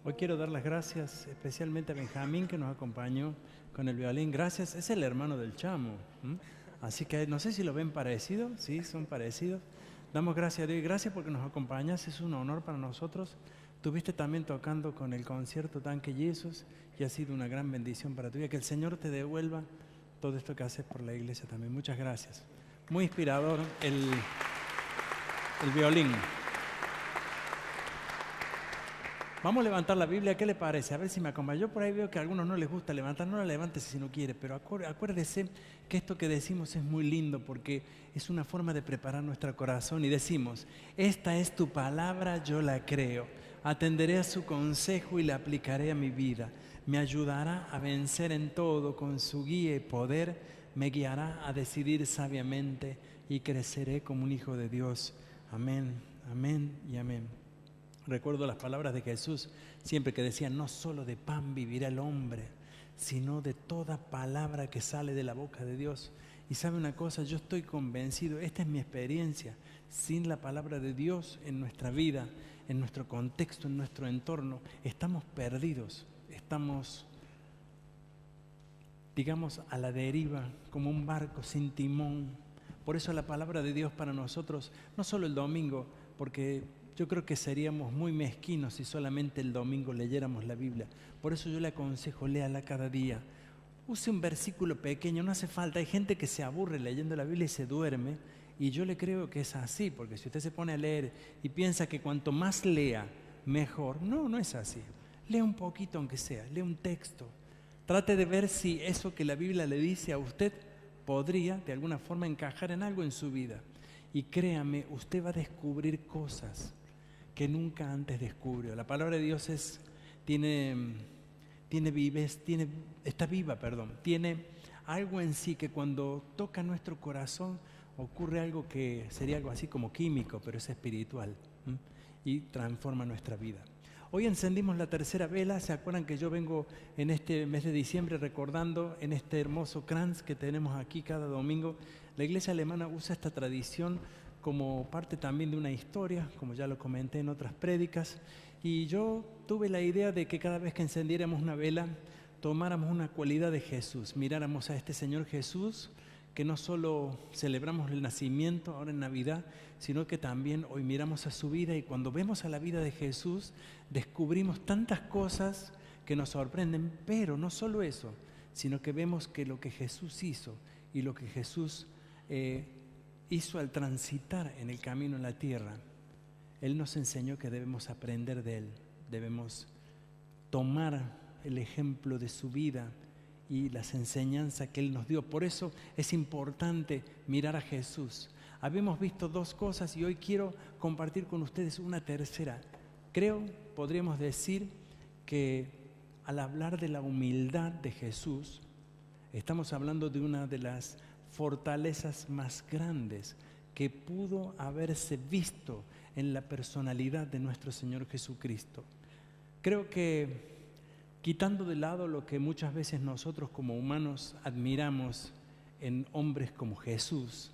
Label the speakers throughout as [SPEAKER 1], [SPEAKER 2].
[SPEAKER 1] Hoy quiero dar las gracias especialmente a Benjamín que nos acompañó con el violín. Gracias, es el hermano del Chamo. Así que no sé si lo ven parecido, sí, son parecidos. Damos gracias a Dios y gracias porque nos acompañas, es un honor para nosotros. Tuviste también tocando con el concierto Tanque Jesus y ha sido una gran bendición para tu vida. Que el Señor te devuelva todo esto que haces por la iglesia también. Muchas gracias. Muy inspirador el violín. Vamos a levantar la Biblia, ¿qué le parece? A ver si me acompaña. Yo por ahí veo que a algunos no les gusta levantar, no la levantes si no quiere, pero acuérdese que esto que decimos es muy lindo porque es una forma de preparar nuestro corazón y decimos, esta es tu palabra, yo la creo, atenderé a su consejo y la aplicaré a mi vida, me ayudará a vencer en todo, con su guía y poder me guiará a decidir sabiamente y creceré como un hijo de Dios. Amén, amén y amén. Recuerdo las palabras de Jesús siempre que decía, no solo de pan vivirá el hombre, sino de toda palabra que sale de la boca de Dios. Y sabe una cosa, yo estoy convencido, esta es mi experiencia, sin la palabra de Dios en nuestra vida, en nuestro contexto, en nuestro entorno, estamos perdidos, estamos, digamos, a la deriva, como un barco sin timón. Por eso la palabra de Dios para nosotros, no solo el domingo, porque yo creo que seríamos muy mezquinos si solamente el domingo leyéramos la Biblia. Por eso yo le aconsejo, léala cada día. Use un versículo pequeño, no hace falta. Hay gente que se aburre leyendo la Biblia y se duerme. Y yo le creo que es así, porque si usted se pone a leer y piensa que cuanto más lea, mejor. No, no es así. Lea un poquito aunque sea, lea un texto. Trate de ver si eso que la Biblia le dice a usted podría de alguna forma encajar en algo en su vida. Y créame, usted va a descubrir cosas que nunca antes descubrió. La palabra de Dios está viva, tiene algo en sí que cuando toca nuestro corazón ocurre algo que sería algo así como químico, pero es espiritual, y transforma nuestra vida. Hoy encendimos la tercera vela. ¿Se acuerdan que yo vengo en este mes de diciembre recordando en este hermoso kranz que tenemos aquí cada domingo? La iglesia alemana usa esta tradición como parte también de una historia, como ya lo comenté en otras prédicas, y yo tuve la idea de que cada vez que encendiéramos una vela, tomáramos una cualidad de Jesús, miráramos a este Señor Jesús, que no solo celebramos el nacimiento ahora en Navidad, sino que también hoy miramos a su vida y cuando vemos a la vida de Jesús, descubrimos tantas cosas que nos sorprenden, pero no solo eso, sino que vemos que lo que Jesús hizo y lo que Jesús hizo al transitar en el camino en la tierra, Él nos enseñó que debemos aprender de Él, debemos tomar el ejemplo de su vida y las enseñanzas que Él nos dio. Por eso es importante mirar a Jesús. Habíamos visto dos cosas y hoy quiero compartir con ustedes una tercera. Creo, podríamos decir que al hablar de la humildad de Jesús, estamos hablando de una de las fortalezas más grandes que pudo haberse visto en la personalidad de nuestro Señor Jesucristo. Creo que quitando de lado lo que muchas veces nosotros como humanos admiramos en hombres como Jesús,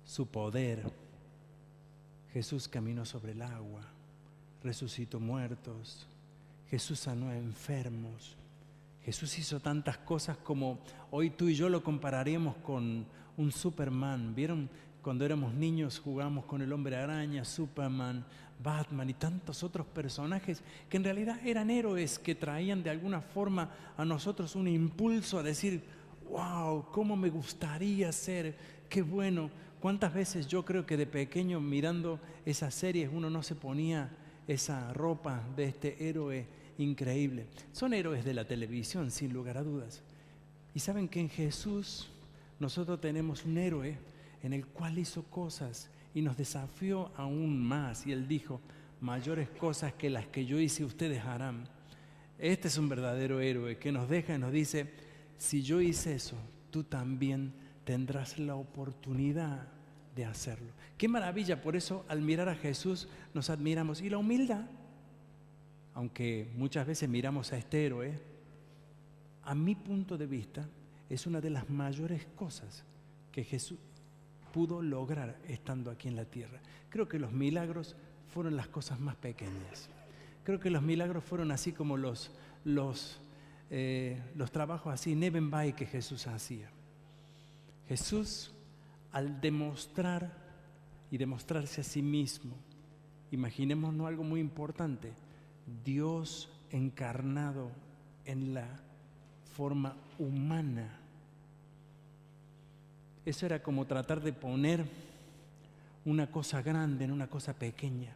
[SPEAKER 1] su poder, Jesús caminó sobre el agua, resucitó muertos, Jesús sanó a enfermos, Jesús hizo tantas cosas como hoy tú y yo lo compararíamos con un Superman. ¿Vieron? Cuando éramos niños jugamos con el Hombre Araña, Superman, Batman y tantos otros personajes que en realidad eran héroes que traían de alguna forma a nosotros un impulso a decir, wow, cómo me gustaría ser, qué bueno. ¿Cuántas veces yo creo que de pequeño mirando esas series uno no se ponía esa ropa de este héroe increíble? Son héroes de la televisión, sin lugar a dudas. Y saben que en Jesús nosotros tenemos un héroe en el cual hizo cosas y nos desafió aún más. Y Él dijo, mayores cosas que las que yo hice ustedes harán. Este es un verdadero héroe que nos deja y nos dice, si yo hice eso, tú también tendrás la oportunidad de hacerlo. Qué maravilla, por eso al mirar a Jesús nos admiramos. Y la humildad, aunque muchas veces miramos a este héroe, a mi punto de vista es una de las mayores cosas que Jesús pudo lograr estando aquí en la tierra. Creo que los milagros fueron las cosas más pequeñas. Creo que los milagros fueron así como los trabajos así, Nebenbai, que Jesús hacía. Jesús, al demostrar y demostrarse a sí mismo, imaginémonos algo muy importante, Dios encarnado en la forma humana. Eso era como tratar de poner una cosa grande en una cosa pequeña.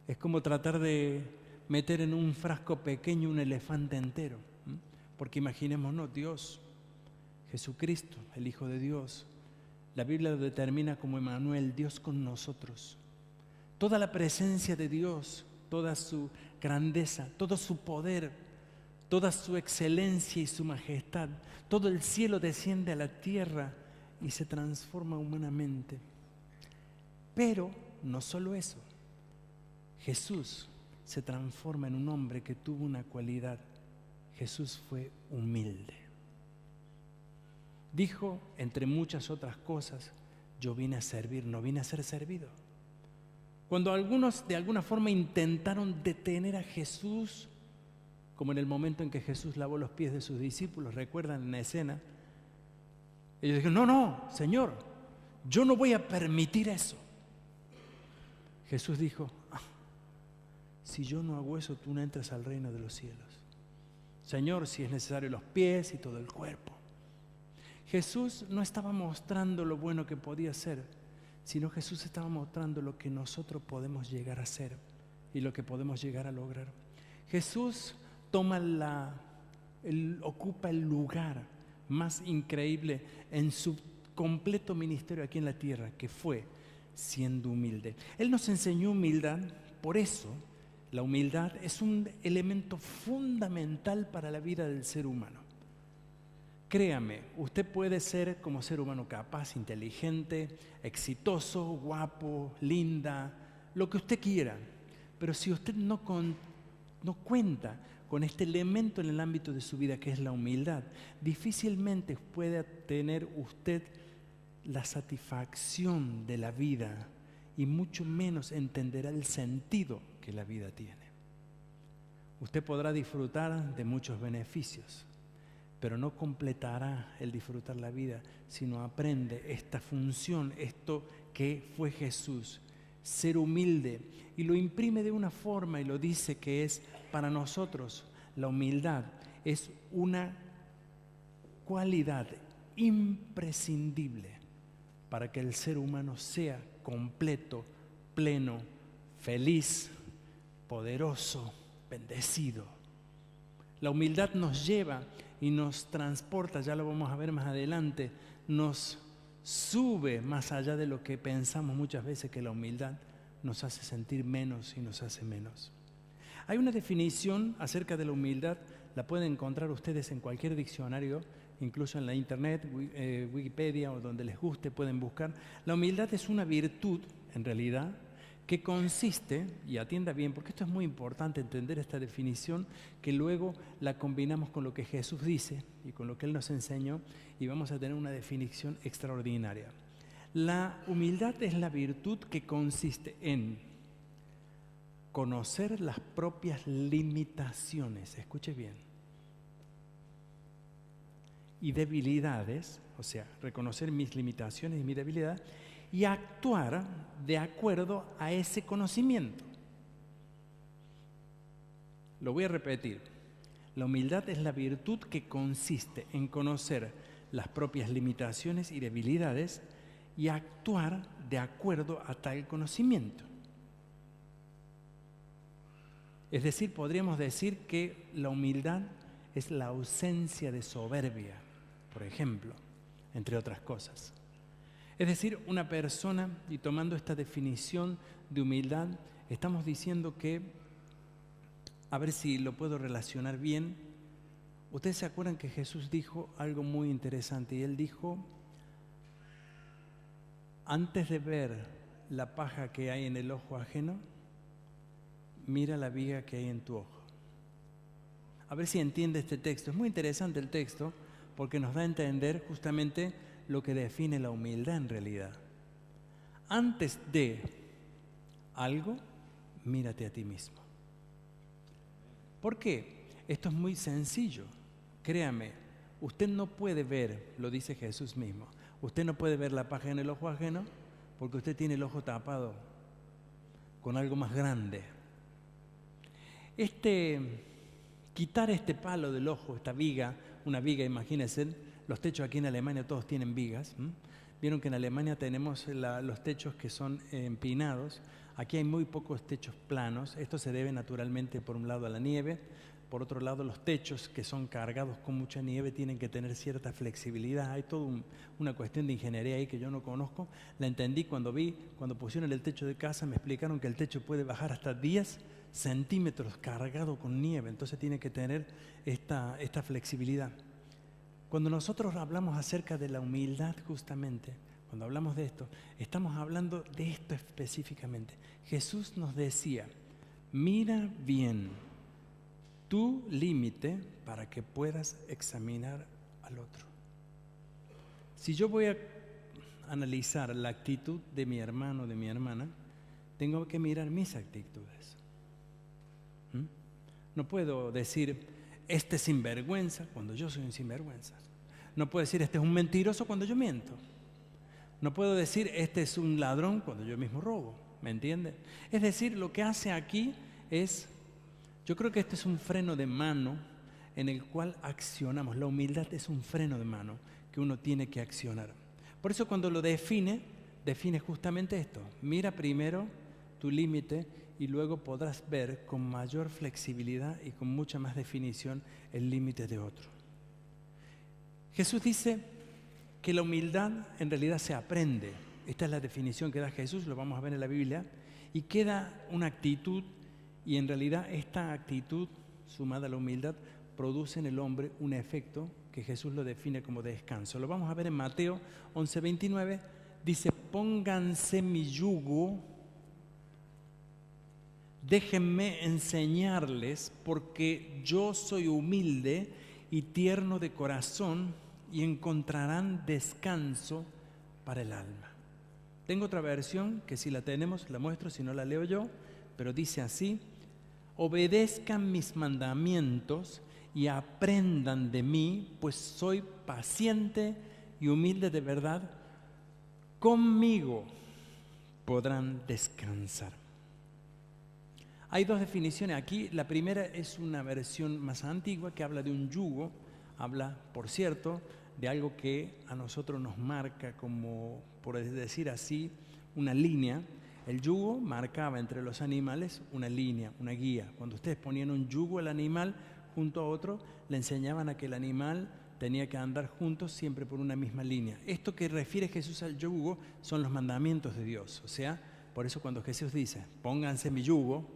[SPEAKER 1] Es como tratar de meter en un frasco pequeño un elefante entero. Porque imaginémonos, Dios, Jesucristo, el Hijo de Dios, la Biblia lo determina como Emmanuel, Dios con nosotros. Toda la presencia de Dios, toda su grandeza, todo su poder, toda su excelencia y su majestad, todo el cielo desciende a la tierra y se transforma humanamente. Pero no solo eso, Jesús se transforma en un hombre que tuvo una cualidad. Jesús fue humilde. Dijo, entre muchas otras cosas, yo vine a servir, no vine a ser servido. Cuando algunos de alguna forma intentaron detener a Jesús, como en el momento en que Jesús lavó los pies de sus discípulos, ¿recuerdan en la escena? Ellos dijeron, no, Señor, yo no voy a permitir eso. Jesús dijo, si yo no hago eso, tú no entras al reino de los cielos. Señor, si es necesario los pies y todo el cuerpo. Jesús no estaba mostrando lo bueno que podía ser, sino Jesús estaba mostrando lo que nosotros podemos llegar a ser y lo que podemos llegar a lograr. Jesús ocupa el lugar más increíble en su completo ministerio aquí en la tierra, que fue siendo humilde. Él nos enseñó humildad, por eso la humildad es un elemento fundamental para la vida del ser humano. Créame, usted puede ser como ser humano capaz, inteligente, exitoso, guapo, linda, lo que usted quiera, pero si usted no cuenta con este elemento en el ámbito de su vida que es la humildad, difícilmente puede tener usted la satisfacción de la vida y mucho menos entenderá el sentido que la vida tiene. Usted podrá disfrutar de muchos beneficios, pero no completará el disfrutar la vida si no aprende esta función, esto que fue Jesús, ser humilde, y lo imprime de una forma y lo dice que es para nosotros. La humildad es una cualidad imprescindible para que el ser humano sea completo, pleno, feliz, poderoso, bendecido. La humildad nos lleva y nos transporta, ya lo vamos a ver más adelante, nos sube más allá de lo que pensamos muchas veces, que la humildad nos hace sentir menos y nos hace menos. Hay una definición acerca de la humildad, la pueden encontrar ustedes en cualquier diccionario, incluso en la internet, Wikipedia o donde les guste pueden buscar. La humildad es una virtud, en realidad, que consiste, y atienda bien, porque esto es muy importante entender esta definición, que luego la combinamos con lo que Jesús dice y con lo que Él nos enseñó, y vamos a tener una definición extraordinaria. La humildad es la virtud que consiste en conocer las propias limitaciones, escuche bien, y debilidades, o sea, reconocer mis limitaciones y mi debilidad, y actuar de acuerdo a ese conocimiento. Lo voy a repetir. La humildad es la virtud que consiste en conocer las propias limitaciones y debilidades y actuar de acuerdo a tal conocimiento. Es decir, podríamos decir que la humildad es la ausencia de soberbia, por ejemplo, entre otras cosas. Es decir, una persona, y tomando esta definición de humildad, estamos diciendo que, a ver si lo puedo relacionar bien, ustedes se acuerdan que Jesús dijo algo muy interesante, y Él dijo, antes de ver la paja que hay en el ojo ajeno, mira la viga que hay en tu ojo. A ver si entiende este texto. Es muy interesante el texto porque nos da a entender justamente lo que define la humildad en realidad. Antes de algo, mírate a ti mismo. ¿Por qué? Esto es muy sencillo. Créame, usted no puede ver, lo dice Jesús mismo, usted no puede ver la paja en el ojo ajeno porque usted tiene el ojo tapado con algo más grande. Quitar este palo del ojo, esta viga, una viga, imagínense, los techos aquí en Alemania todos tienen vigas. Vieron que en Alemania tenemos los techos que son empinados. Aquí hay muy pocos techos planos. Esto se debe naturalmente por un lado a la nieve, por otro lado los techos que son cargados con mucha nieve tienen que tener cierta flexibilidad. Hay toda una cuestión de ingeniería ahí que yo no conozco. La entendí cuando pusieron el techo de casa, me explicaron que el techo puede bajar hasta 10 centímetros cargado con nieve, entonces tiene que tener esta flexibilidad. Cuando nosotros hablamos acerca de la humildad, justamente, cuando hablamos de esto, estamos hablando de esto específicamente. Jesús nos decía, mira bien tu límite para que puedas examinar al otro. Si yo voy a analizar la actitud de mi hermano o de mi hermana, tengo que mirar mis actitudes. No puedo decir, este es sinvergüenza cuando yo soy un sinvergüenza. No puedo decir, este es un mentiroso cuando yo miento. No puedo decir, este es un ladrón cuando yo mismo robo. ¿Me entiende? Es decir, lo que hace aquí es, yo creo que este es un freno de mano en el cual accionamos. La humildad es un freno de mano que uno tiene que accionar. Por eso cuando lo define justamente esto. Mira primero tu límite y luego podrás ver con mayor flexibilidad y con mucha más definición el límite de otro. Jesús dice que la humildad en realidad se aprende. Esta es la definición que da Jesús, lo vamos a ver en la Biblia, y queda una actitud, y en realidad esta actitud sumada a la humildad produce en el hombre un efecto que Jesús lo define como descanso. Lo vamos a ver en Mateo 11:29, dice, pónganse mi yugo, déjenme enseñarles, porque yo soy humilde y tierno de corazón, y encontrarán descanso para el alma. Tengo otra versión que si la tenemos la muestro, si no la leo yo, pero dice así, obedezcan mis mandamientos y aprendan de mí, pues soy paciente y humilde de verdad, conmigo podrán descansar. Hay dos definiciones aquí. La primera es una versión más antigua que habla de un yugo, habla, por cierto, de algo que a nosotros nos marca como, por decir así, una línea. El yugo marcaba entre los animales una línea, una guía. Cuando ustedes ponían un yugo al animal junto a otro, le enseñaban a que el animal tenía que andar juntos siempre por una misma línea. Esto que refiere Jesús al yugo son los mandamientos de Dios. O sea, por eso cuando Jesús dice, pónganse mi yugo,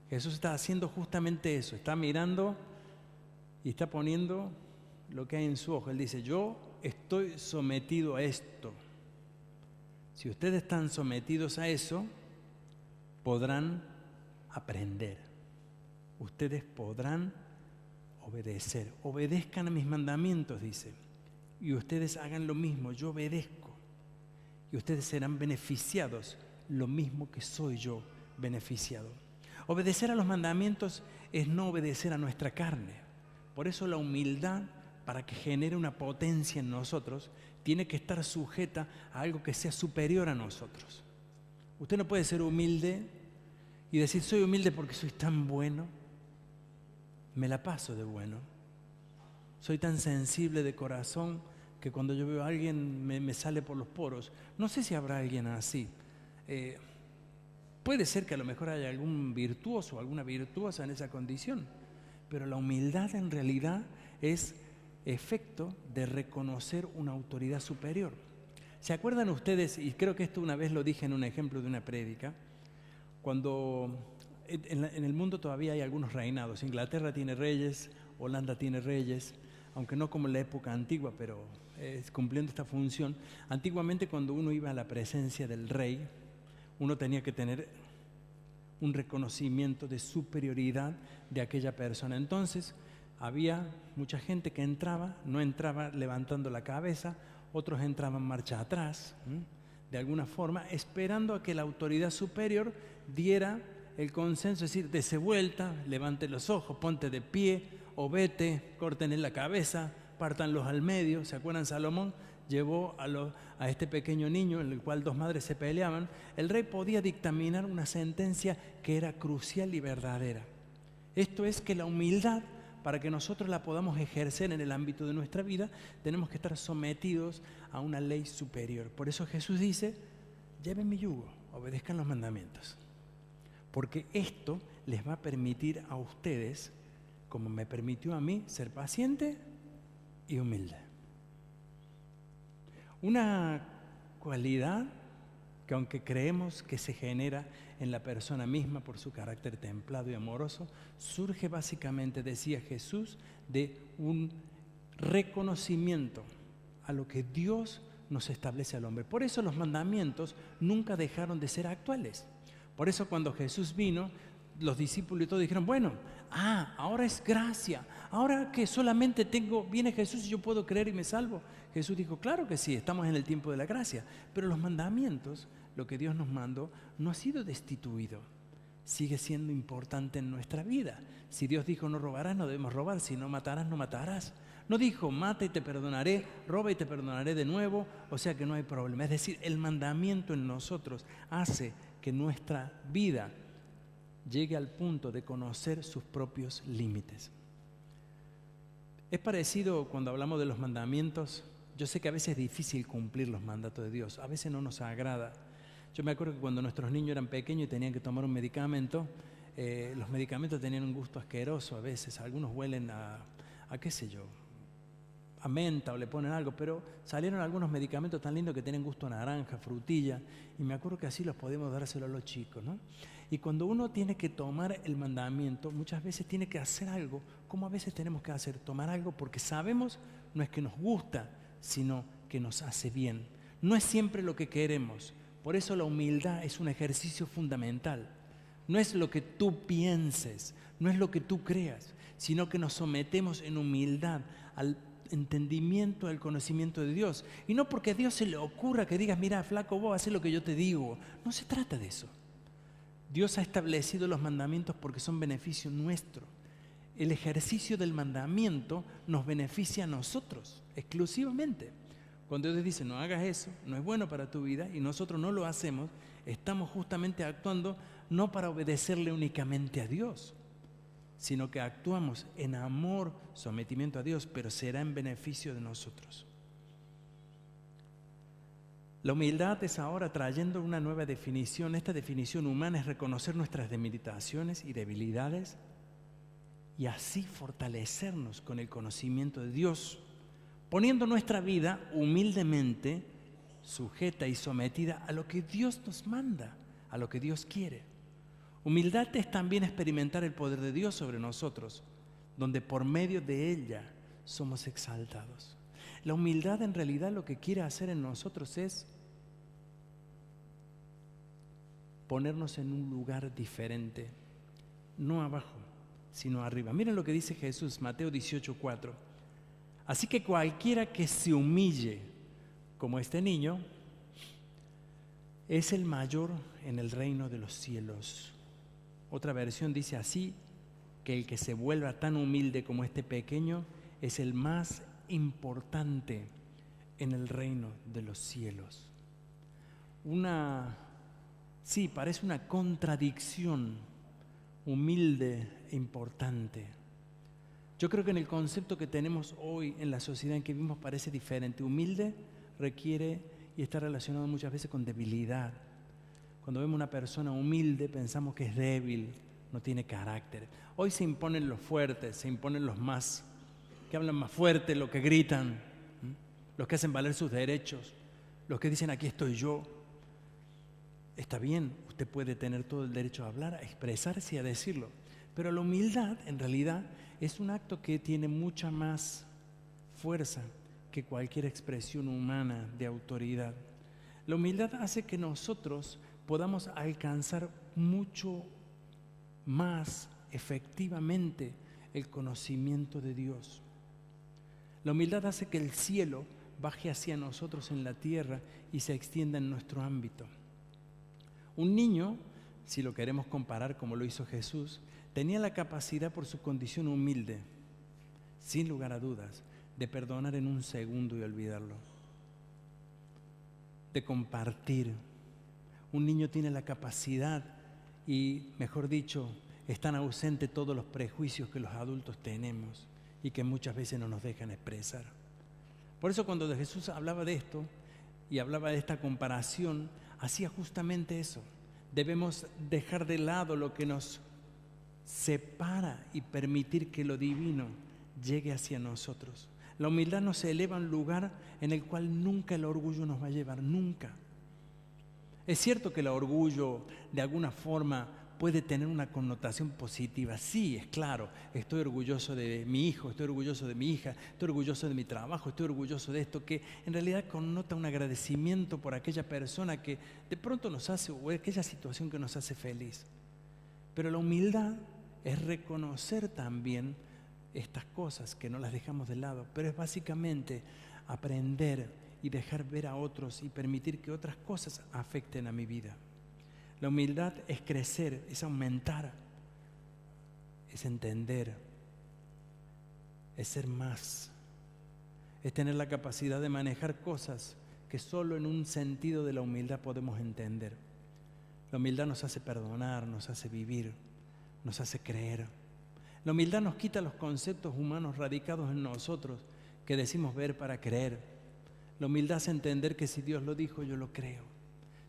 [SPEAKER 1] Jesús está haciendo justamente eso, está mirando y está poniendo lo que hay en su ojo. Él dice, yo estoy sometido a esto. Si ustedes están sometidos a eso, podrán aprender. Ustedes podrán obedecer. Obedezcan a mis mandamientos, dice. Y ustedes hagan lo mismo, yo obedezco. Y ustedes serán beneficiados, lo mismo que soy yo beneficiado. Obedecer a los mandamientos es no obedecer a nuestra carne. Por eso la humildad, para que genere una potencia en nosotros, tiene que estar sujeta a algo que sea superior a nosotros. Usted no puede ser humilde y decir, soy humilde porque soy tan bueno. Me la paso de bueno. Soy tan sensible de corazón que cuando yo veo a alguien me sale por los poros. No sé si habrá alguien así. Puede ser que a lo mejor haya algún virtuoso o alguna virtuosa en esa condición, pero la humildad en realidad es efecto de reconocer una autoridad superior. ¿Se acuerdan ustedes? Y creo que esto una vez lo dije en un ejemplo de una prédica, cuando en el mundo todavía hay algunos reinados. Inglaterra tiene reyes, Holanda tiene reyes, aunque no como en la época antigua, pero cumpliendo esta función. Antiguamente cuando uno iba a la presencia del rey, uno tenía que tener un reconocimiento de superioridad de aquella persona. Entonces, había mucha gente que no entraba levantando la cabeza, otros entraban marcha atrás, de alguna forma, esperando a que la autoridad superior diera el consenso es decir, dese vuelta, levante los ojos, ponte de pie, o vete, córtenle la cabeza, pártanlos al medio. ¿Se acuerdan? Salomón llevó a este pequeño niño, en el cual dos madres se peleaban. El rey podía dictaminar una sentencia que era crucial y verdadera. Esto es que la humildad, para que nosotros la podamos ejercer en el ámbito de nuestra vida, tenemos que estar sometidos a una ley superior. Por eso Jesús dice, lleven mi yugo, obedezcan los mandamientos. Porque esto les va a permitir a ustedes, como me permitió a mí, ser paciente y humilde. Una cualidad que, aunque creemos que se genera en la persona misma por su carácter templado y amoroso, surge básicamente, decía Jesús, de un reconocimiento a lo que Dios nos establece al hombre. Por eso los mandamientos nunca dejaron de ser actuales. Por eso cuando Jesús vino, los discípulos y todos dijeron, bueno, ahora es gracia, ahora que solamente viene Jesús y yo puedo creer y me salvo. Jesús dijo, claro que sí, estamos en el tiempo de la gracia, pero los mandamientos, lo que Dios nos mandó, no ha sido destituido, sigue siendo importante en nuestra vida. Si Dios dijo no robarás, no debemos robar, si no matarás, no matarás. No dijo mata y te perdonaré, roba y te perdonaré de nuevo, o sea que no hay problema. Es decir, el mandamiento en nosotros hace que nuestra vida llegue al punto de conocer sus propios límites. Es parecido cuando hablamos de los mandamientos. Yo sé que a veces es difícil cumplir los mandatos de Dios, a veces no nos agrada. Yo me acuerdo que cuando nuestros niños eran pequeños y tenían que tomar un medicamento, los medicamentos tenían un gusto asqueroso a veces, algunos huelen a qué sé yo, a menta o le ponen algo, pero salieron algunos medicamentos tan lindos que tienen gusto a naranja, frutilla, y me acuerdo que así los podemos dárselo a los chicos, ¿no? Y cuando uno tiene que tomar el mandamiento, muchas veces tiene que hacer algo, como a veces tenemos que hacer, tomar algo porque sabemos, no es que nos gusta, sino que nos hace bien. No es siempre lo que queremos, por eso la humildad es un ejercicio fundamental. No es lo que tú pienses, no es lo que tú creas, sino que nos sometemos en humildad al entendimiento, al conocimiento de Dios. Y no porque a Dios se le ocurra que digas, mira, flaco, vos haces lo que yo te digo. No se trata de eso. Dios ha establecido los mandamientos porque son beneficio nuestro. El ejercicio del mandamiento nos beneficia a nosotros, exclusivamente. Cuando Dios dice, no hagas eso, no es bueno para tu vida, y nosotros no lo hacemos, estamos justamente actuando no para obedecerle únicamente a Dios, sino que actuamos en amor, sometimiento a Dios, pero será en beneficio de nosotros. La humildad es ahora trayendo una nueva definición. Esta definición humana es reconocer nuestras limitaciones y debilidades y así fortalecernos con el conocimiento de Dios, poniendo nuestra vida humildemente sujeta y sometida a lo que Dios nos manda, a lo que Dios quiere. Humildad es también experimentar el poder de Dios sobre nosotros, donde por medio de ella somos exaltados. La humildad en realidad lo que quiere hacer en nosotros es ponernos en un lugar diferente, no abajo, sino arriba. Miren lo que dice Jesús, Mateo 18:4. Así que cualquiera que se humille como este niño es el mayor en el reino de los cielos. Otra versión dice así, que el que se vuelva tan humilde como este pequeño es el más importante en el reino de los cielos. Parece una contradicción, humilde e importante. Yo creo que en el concepto que tenemos hoy en la sociedad en que vivimos parece diferente. Humilde requiere y está relacionado muchas veces con debilidad. Cuando vemos una persona humilde pensamos que es débil, no tiene carácter. Hoy se imponen los fuertes, se imponen los más, que hablan más fuerte, los que gritan, los que hacen valer sus derechos, los que dicen aquí estoy yo. Está bien, usted puede tener todo el derecho a hablar, a expresarse y a decirlo, pero la humildad en realidad es un acto que tiene mucha más fuerza que cualquier expresión humana de autoridad. La humildad hace que nosotros podamos alcanzar mucho más efectivamente el conocimiento de Dios. La humildad hace que el cielo baje hacia nosotros en la tierra y se extienda en nuestro ámbito. Un niño si lo queremos comparar como lo hizo Jesús, tenía la capacidad por su condición humilde, sin lugar a dudas, de perdonar en un segundo y olvidarlo, de compartir. Un niño tiene la capacidad y, mejor dicho, están ausentes todos los prejuicios que los adultos tenemos y que muchas veces no nos dejan expresar. Por eso cuando Jesús hablaba de esto y hablaba de esta comparación, hacía justamente eso. Debemos dejar de lado lo que nos separa y permitir que lo divino llegue hacia nosotros. La humildad nos eleva a un lugar en el cual nunca el orgullo nos va a llevar, nunca. Es cierto que el orgullo de alguna forma puede tener una connotación positiva. Sí, es claro, estoy orgulloso de mi hijo, estoy orgulloso de mi hija, estoy orgulloso de mi trabajo, estoy orgulloso de esto, que en realidad connota un agradecimiento por aquella persona que de pronto nos hace, o aquella situación que nos hace feliz. Pero la humildad es reconocer también estas cosas que no las dejamos de lado, pero es básicamente aprender y dejar ver a otros y permitir que otras cosas afecten a mi vida. La humildad es crecer, es aumentar, es entender, es ser más, es tener la capacidad de manejar cosas que solo en un sentido de la humildad podemos entender. La humildad nos hace perdonar, nos hace vivir, nos hace creer. La humildad nos quita los conceptos humanos radicados en nosotros que decimos ver para creer. La humildad hace entender que si Dios lo dijo, yo lo creo.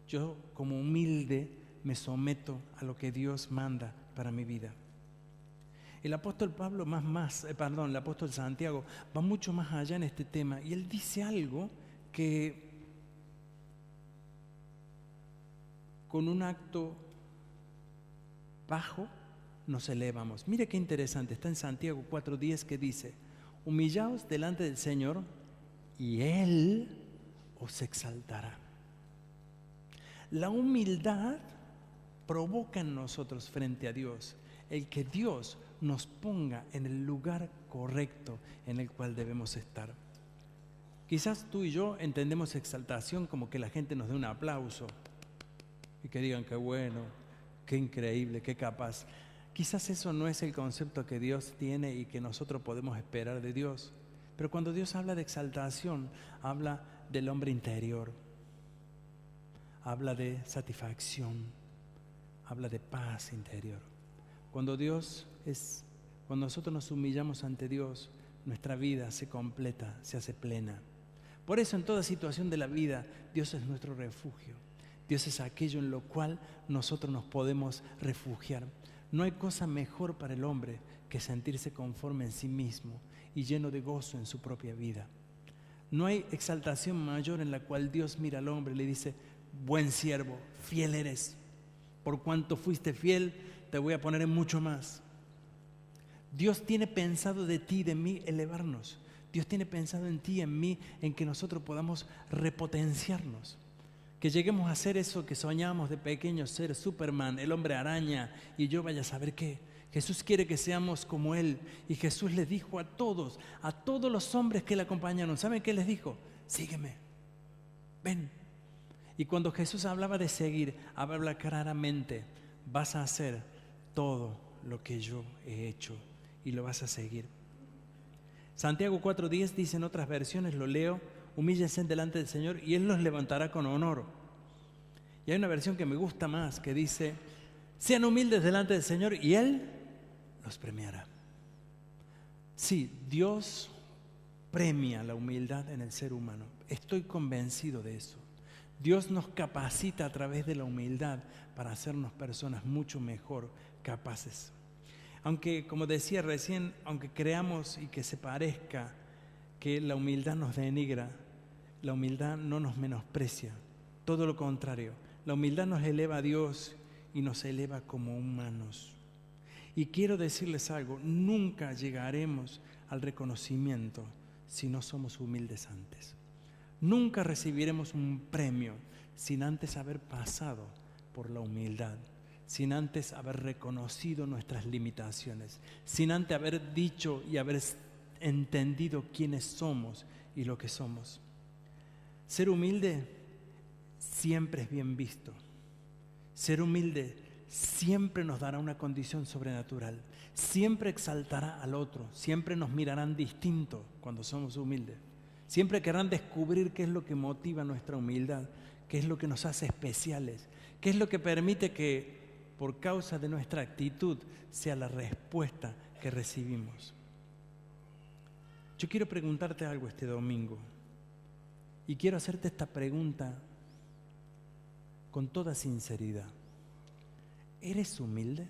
[SPEAKER 1] Yo como humilde me someto a lo que Dios manda para mi vida. El apóstol el apóstol Santiago va mucho más allá en este tema y él dice algo que con un acto bajo nos elevamos. Mire qué interesante, está en Santiago 4:10 que dice: humillaos delante del Señor y Él os exaltará. La humildad provoca en nosotros frente a Dios el que Dios nos ponga en el lugar correcto en el cual debemos estar. Quizás tú y yo entendemos exaltación como que la gente nos dé un aplauso y que digan qué bueno, qué increíble, qué capaz. Quizás eso no es el concepto que Dios tiene y que nosotros podemos esperar de Dios. Pero cuando Dios habla de exaltación, habla del hombre interior, habla de satisfacción, habla de paz interior. Cuando nosotros nos humillamos ante Dios, nuestra vida se completa, se hace plena. Por eso en toda situación de la vida, Dios es nuestro refugio. Dios es aquello en lo cual nosotros nos podemos refugiar. No hay cosa mejor para el hombre que sentirse conforme en sí mismo y lleno de gozo en su propia vida. No hay exaltación mayor en la cual Dios mira al hombre y le dice: buen siervo, fiel eres. Por cuanto fuiste fiel, te voy a poner en mucho más. Dios tiene pensado de ti y de mí elevarnos. Dios tiene pensado en ti y en mí, en que nosotros podamos repotenciarnos. Que lleguemos a ser eso que soñamos de pequeños, ser Superman, el hombre araña, y yo vaya a saber qué. Jesús quiere que seamos como Él. Y Jesús les dijo a todos los hombres que le acompañaron, ¿saben qué les dijo? Sígueme, ven. Y cuando Jesús hablaba de seguir, habla claramente: vas a hacer todo lo que yo he hecho y lo vas a seguir. Santiago 4:10 dice en otras versiones, lo leo: humíllense delante del Señor y Él los levantará con honor. Y hay una versión que me gusta más que dice: sean humildes delante del Señor y Él los premiará. Sí, Dios premia la humildad en el ser humano. Estoy convencido de eso. Dios nos capacita a través de la humildad para hacernos personas mucho mejor capaces. Aunque, como decía recién, aunque creamos y que se parezca que la humildad nos denigra, la humildad no nos menosprecia. Todo lo contrario, la humildad nos eleva a Dios y nos eleva como humanos. Y quiero decirles algo: nunca llegaremos al reconocimiento si no somos humildes antes. Nunca recibiremos un premio sin antes haber pasado por la humildad, sin antes haber reconocido nuestras limitaciones, sin antes haber dicho y haber entendido quiénes somos y lo que somos. Ser humilde siempre es bien visto. Ser humilde siempre nos dará una condición sobrenatural, siempre exaltará al otro, siempre nos mirarán distinto cuando somos humildes, siempre querrán descubrir qué es lo que motiva nuestra humildad, qué es lo que nos hace especiales, qué es lo que permite que por causa de nuestra actitud sea la respuesta que recibimos. Yo quiero preguntarte algo este domingo y quiero hacerte esta pregunta con toda sinceridad. ¿Eres humilde?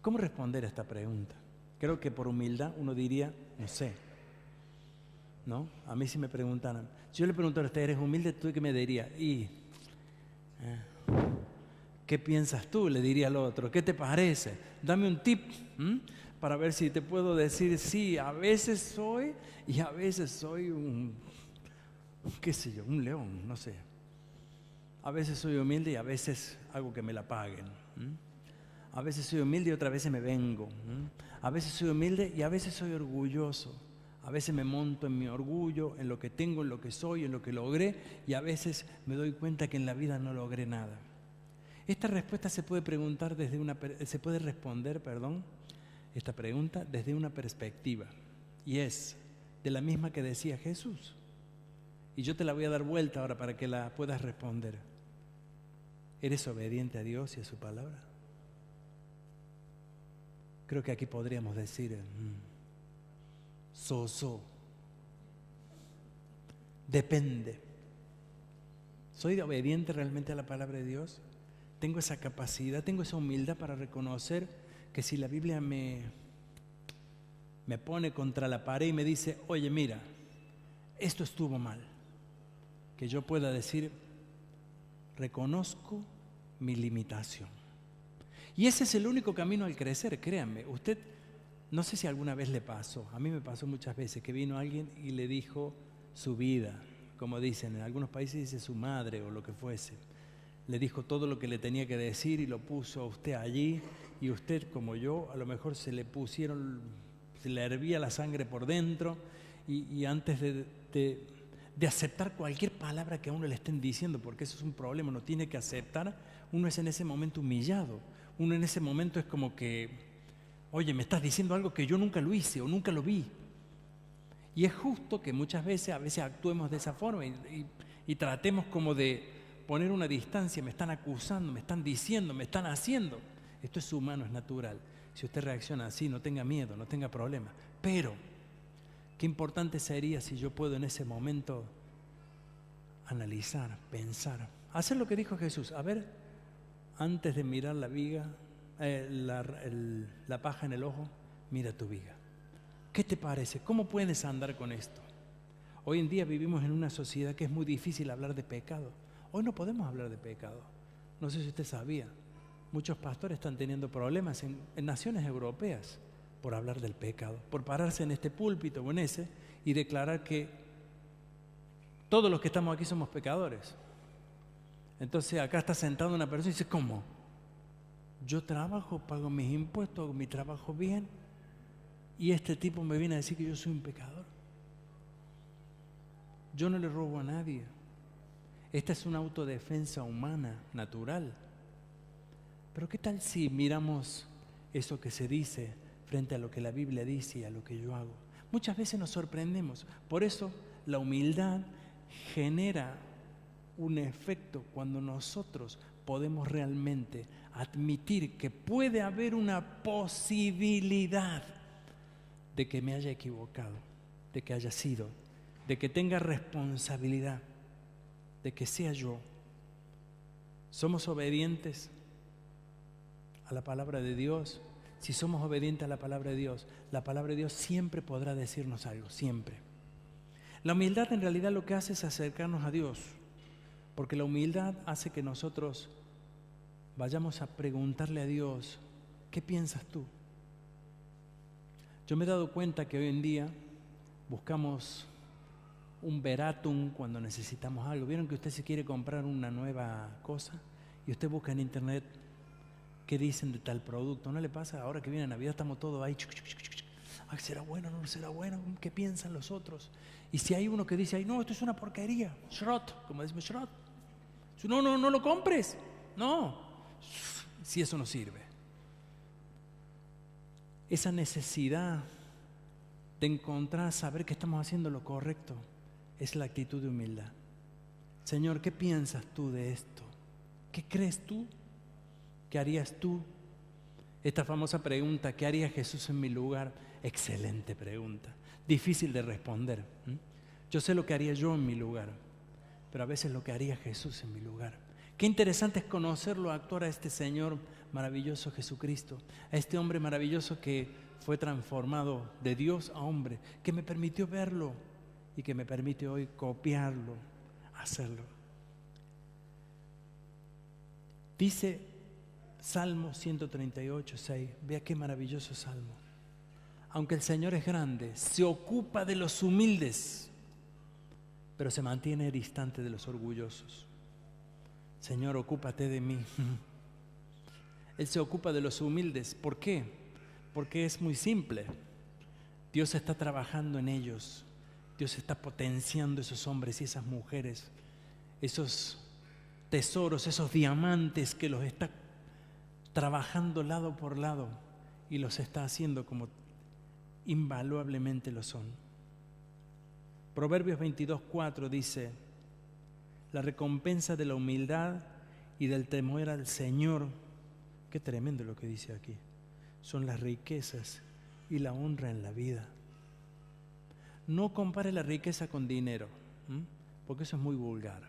[SPEAKER 1] ¿Cómo responder a esta pregunta? Creo que por humildad uno diría, no sé, ¿no? A mí si me preguntaran, si yo le pregunto a usted, ¿eres humilde? ¿Tú qué me dirías? ¿Qué piensas tú? Le diría al otro. ¿Qué te parece? Dame un tip para ver si te puedo decir, sí, a veces soy y a veces soy qué sé yo, un león, no sé. A veces soy humilde y a veces hago que me la paguen. A veces soy humilde y otras veces me vengo. A veces soy humilde y a veces soy orgulloso. A veces me monto en mi orgullo, en lo que tengo, en lo que soy, en lo que logré, y a veces me doy cuenta que en la vida no logré nada. Esta respuesta se puede responder, esta pregunta desde una perspectiva, y es de la misma que decía Jesús. Y yo te la voy a dar vuelta ahora para que la puedas responder. ¿Eres obediente a Dios y a su palabra? Creo que aquí podríamos decir, depende. ¿Soy obediente realmente a la palabra de Dios? ¿Tengo esa capacidad, tengo esa humildad para reconocer que si la Biblia me pone contra la pared y me dice, oye, mira, esto estuvo mal, que yo pueda decir, reconozco mi limitación? Y ese es el único camino al crecer, créanme. Usted, no sé si alguna vez le pasó, a mí me pasó muchas veces, que vino alguien y le dijo su vida, como dicen, en algunos países dice su madre o lo que fuese. Le dijo todo lo que le tenía que decir y lo puso a usted allí, y usted, como yo, a lo mejor se le hervía la sangre por dentro, y antes de aceptar cualquier palabra que a uno le estén diciendo, porque eso es un problema, uno tiene que aceptar, uno es en ese momento humillado, uno en ese momento es como que, oye, me estás diciendo algo que yo nunca lo hice o nunca lo vi. Y es justo que muchas veces, actuemos de esa forma y tratemos como de poner una distancia. Me están acusando, me están diciendo, me están haciendo. Esto es humano, es natural. Si usted reacciona así, no tenga miedo, no tenga problema. Pero, qué importante sería si yo puedo en ese momento analizar, pensar, hacer lo que dijo Jesús. A ver, antes de mirar la viga, la paja en el ojo, mira tu viga. ¿Qué te parece? ¿Cómo puedes andar con esto? Hoy en día vivimos en una sociedad que es muy difícil hablar de pecado. Hoy no podemos hablar de pecado. No sé si usted sabía, muchos pastores están teniendo problemas en naciones europeas por hablar del pecado, por pararse en este púlpito o en ese y declarar que todos los que estamos aquí somos pecadores. Entonces acá está sentado una persona y dice, ¿cómo? Yo trabajo, pago mis impuestos, hago mi trabajo bien, y este tipo me viene a decir que yo soy un pecador. Yo no le robo a nadie. Esta es una autodefensa humana, natural. Pero ¿qué tal si miramos eso que se dice frente a lo que la Biblia dice y a lo que yo hago? Muchas veces nos sorprendemos. Por eso la humildad genera un efecto cuando nosotros podemos realmente admitir que puede haber una posibilidad de que me haya equivocado, de que haya sido, de que tenga responsabilidad, de que sea yo. ¿Somos obedientes a la palabra de Dios? Si somos obedientes a la palabra de Dios siempre podrá decirnos algo, siempre. La humildad en realidad lo que hace es acercarnos a Dios, porque la humildad hace que nosotros vayamos a preguntarle a Dios, ¿qué piensas tú? Yo me he dado cuenta que hoy en día buscamos un verátum cuando necesitamos algo. ¿Vieron que usted se quiere comprar una nueva cosa y usted busca en internet qué dicen de tal producto? ¿No le pasa? Ahora que viene Navidad estamos todos ahí. Ay, ¿será bueno? ¿No será bueno? ¿Qué piensan los otros? Y si hay uno que dice, ay, no, esto es una porquería, shrot, como decimos, shrot, No, no, no lo compres. No, si eso no sirve. Esa necesidad de encontrar, saber que estamos haciendo lo correcto, es la actitud de humildad. Señor, ¿qué piensas tú de esto? ¿Qué crees tú? ¿Qué harías tú? Esta famosa pregunta, ¿qué haría Jesús en mi lugar? Excelente pregunta, difícil de responder. Yo sé lo que haría yo en mi lugar, pero a veces lo que haría Jesús en mi lugar. Qué interesante es conocerlo, actuar a este Señor maravilloso Jesucristo, a este hombre maravilloso que fue transformado de Dios a hombre, que me permitió verlo y que me permite hoy copiarlo, hacerlo. Dice Salmo 138, 6, vea qué maravilloso salmo. Aunque el Señor es grande, se ocupa de los humildes, pero se mantiene distante de los orgullosos. Señor, ocúpate de mí. Él se ocupa de los humildes. ¿Por qué? Porque es muy simple. Dios está trabajando en ellos. Dios está potenciando esos hombres y esas mujeres, esos tesoros, esos diamantes que los está trabajando lado por lado y los está haciendo como invaluablemente lo son. Proverbios 22:4 dice: la recompensa de la humildad y del temor al Señor, qué tremendo lo que dice aquí, son las riquezas y la honra en la vida. No compare la riqueza con dinero, porque eso es muy vulgar.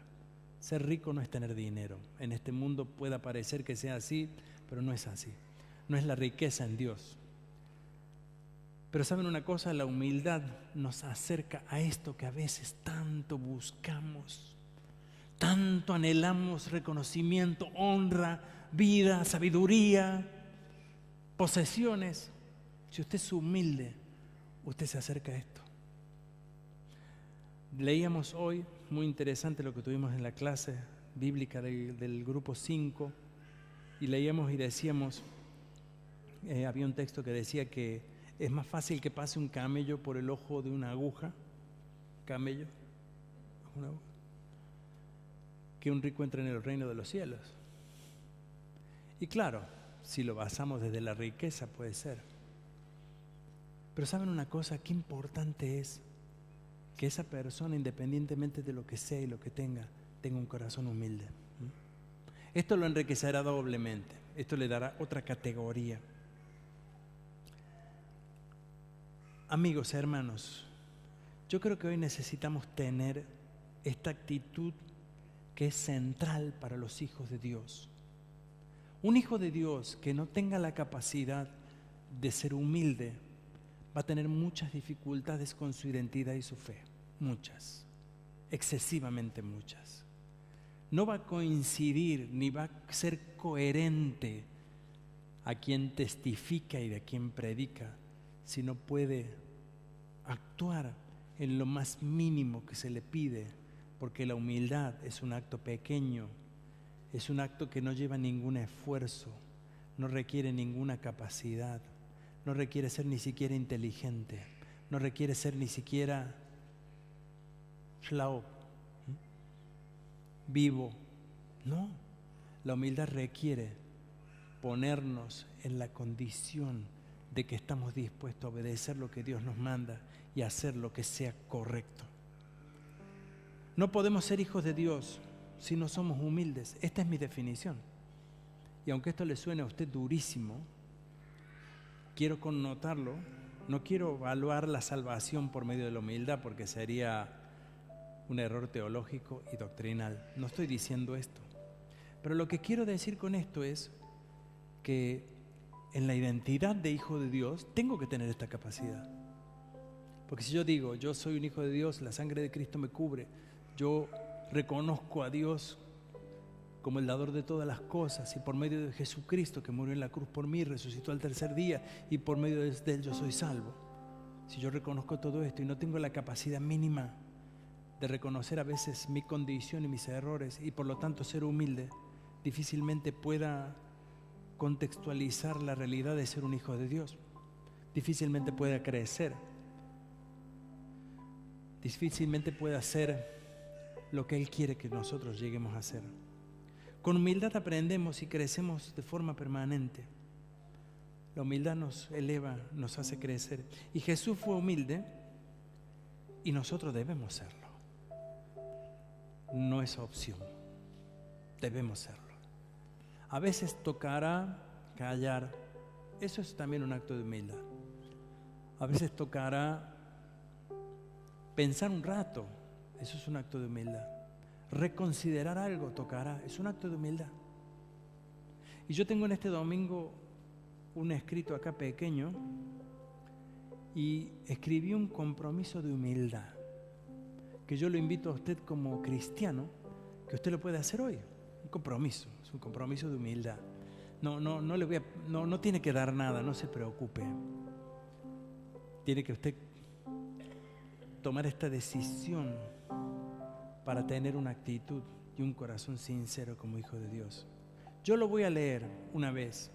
[SPEAKER 1] Ser rico no es tener dinero. En este mundo puede parecer que sea así, pero no es así. No es la riqueza en Dios. Pero ¿saben una cosa? La humildad nos acerca a esto que a veces tanto buscamos, tanto anhelamos: reconocimiento, honra, vida, sabiduría, posesiones. Si usted es humilde, usted se acerca a esto. Leíamos hoy, muy interesante lo que tuvimos en la clase bíblica del grupo 5, y leíamos y decíamos, había un texto que decía que es más fácil que pase un camello por el ojo de una aguja, camello, una aguja, que un rico entre en el reino de los cielos. Y claro, si lo basamos desde la riqueza puede ser. Pero ¿saben una cosa? Qué importante es que esa persona, independientemente de lo que sea y lo que tenga un corazón humilde. Esto lo enriquecerá doblemente. Esto le dará otra categoría. Amigos, hermanos, yo creo que hoy necesitamos tener esta actitud que es central para los hijos de Dios. Un hijo de Dios que no tenga la capacidad de ser humilde va a tener muchas dificultades con su identidad y su fe. Muchas, excesivamente muchas. No va a coincidir ni va a ser coherente a quien testifica y de quien predica si no puede actuar en lo más mínimo que se le pide, porque la humildad es un acto pequeño, es un acto que no lleva ningún esfuerzo, no requiere ninguna capacidad, no requiere ser ni siquiera inteligente, no requiere ser ni siquiera schlau, vivo. No, la humildad requiere ponernos en la condición de que estamos dispuestos a obedecer lo que Dios nos manda y hacer lo que sea correcto. No podemos ser hijos de Dios si no somos humildes. Esta es mi definición. Y aunque esto le suene a usted durísimo, quiero connotarlo. No quiero evaluar la salvación por medio de la humildad, porque sería un error teológico y doctrinal. No estoy diciendo esto. Pero lo que quiero decir con esto es que en la identidad de hijo de Dios tengo que tener esta capacidad. Porque si yo digo, yo soy un hijo de Dios, la sangre de Cristo me cubre, yo reconozco a Dios como el dador de todas las cosas, y por medio de Jesucristo que murió en la cruz por mí, resucitó al tercer día, y por medio de él yo soy salvo. Si yo reconozco todo esto y no tengo la capacidad mínima de reconocer a veces mi condición y mis errores, y por lo tanto ser humilde, difícilmente pueda contextualizar la realidad de ser un hijo de Dios. Difícilmente pueda crecer. Difícilmente pueda hacer lo que Él quiere que nosotros lleguemos a hacer. Con humildad aprendemos y crecemos de forma permanente. La humildad nos eleva, nos hace crecer. Y Jesús fue humilde y nosotros debemos serlo. No es opción, debemos serlo. A veces tocará callar, eso es también un acto de humildad. A veces tocará pensar un rato, eso es un acto de humildad. Reconsiderar algo tocará, es un acto de humildad. Y yo tengo en este domingo un escrito acá pequeño y escribí un compromiso de humildad que yo lo invito a usted como cristiano, que usted lo puede hacer hoy. Un compromiso, es un compromiso de humildad. No tiene que dar nada, no se preocupe. Tiene que usted tomar esta decisión para tener una actitud y un corazón sincero como hijo de Dios. Yo lo voy a leer una vez,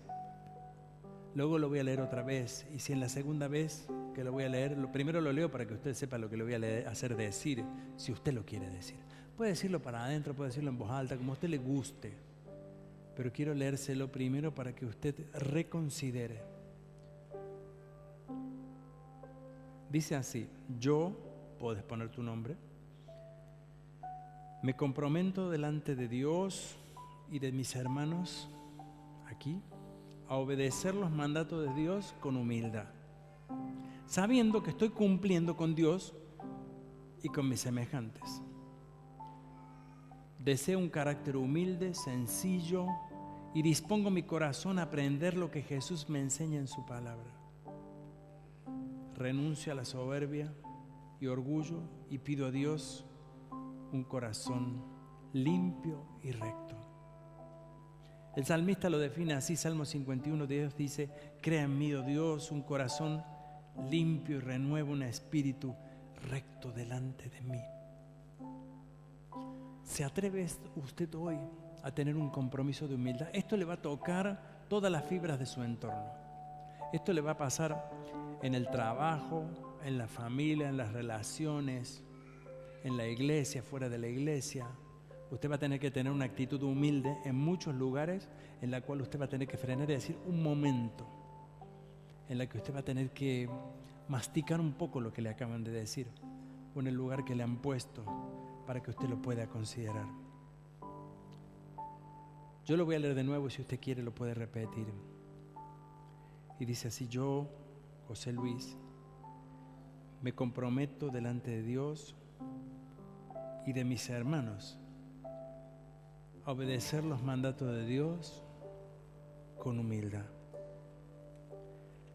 [SPEAKER 1] luego lo voy a leer otra vez, y si en la segunda vez que lo voy a leer, primero lo leo para que usted sepa lo que le voy a hacer decir, si usted lo quiere decir. Puede decirlo para adentro, puede decirlo en voz alta, como a usted le guste, pero quiero leérselo primero para que usted reconsidere. Dice así: yo, puedes poner tu nombre, me comprometo delante de Dios y de mis hermanos aquí a obedecer los mandatos de Dios con humildad, sabiendo que estoy cumpliendo con Dios y con mis semejantes. Deseo un carácter humilde, sencillo, y dispongo mi corazón a aprender lo que Jesús me enseña en su palabra. Renuncio a la soberbia y orgullo y pido a Dios un corazón limpio y recto. El salmista lo define así, Salmo 51, Dios dice: crea en mí, oh Dios, un corazón limpio y renueva un espíritu recto delante de mí. ¿Se atreve usted hoy a tener un compromiso de humildad? Esto le va a tocar todas las fibras de su entorno. Esto le va a pasar en el trabajo, en la familia, en las relaciones, en la iglesia, fuera de la iglesia. Usted va a tener que tener una actitud humilde en muchos lugares en la cual usted va a tener que frenar y decir un momento, en la que usted va a tener que masticar un poco lo que le acaban de decir, o en el lugar que le han puesto, para que usted lo pueda considerar. Yo lo voy a leer de nuevo y si usted quiere lo puede repetir. Y dice así: yo, José Luis, me comprometo delante de Dios y de mis hermanos a obedecer los mandatos de Dios con humildad,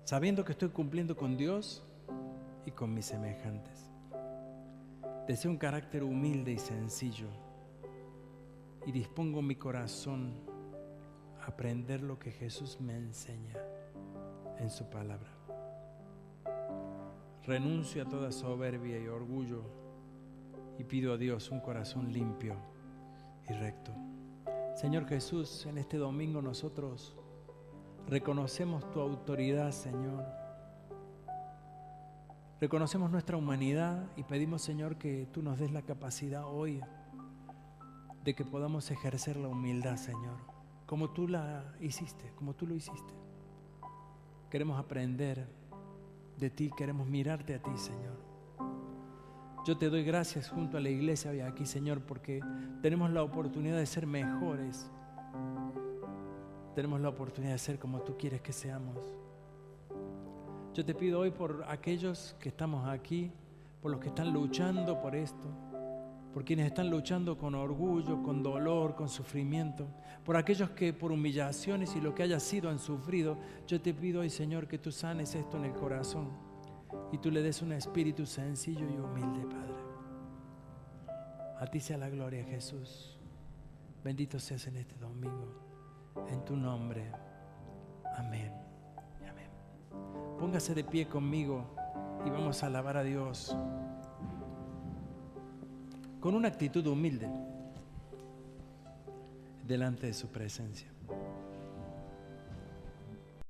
[SPEAKER 1] sabiendo que estoy cumpliendo con Dios y con mis semejantes. Deseo un carácter humilde y sencillo y dispongo mi corazón a aprender lo que Jesús me enseña en su palabra. Renuncio a toda soberbia y orgullo y pido a Dios un corazón limpio y recto. Señor Jesús, en este domingo nosotros reconocemos tu autoridad, Señor. Reconocemos nuestra humanidad y pedimos, Señor, que tú nos des la capacidad hoy de que podamos ejercer la humildad, Señor, como tú la hiciste, como tú lo hiciste. Queremos aprender de ti, queremos mirarte a ti, Señor. Yo te doy gracias junto a la iglesia hoy aquí, Señor, porque tenemos la oportunidad de ser mejores. Tenemos la oportunidad de ser como tú quieres que seamos. Yo te pido hoy por aquellos que estamos aquí, por los que están luchando por esto, por quienes están luchando con orgullo, con dolor, con sufrimiento, por aquellos que por humillaciones y lo que haya sido han sufrido. Yo te pido hoy, Señor, que tú sanes esto en el corazón y tú le des un espíritu sencillo y humilde, Padre. A ti sea la gloria, Jesús. Bendito seas en este domingo. En tu nombre. Amén. Amén. Póngase de pie conmigo y vamos a alabar a Dios con una actitud humilde delante de su presencia.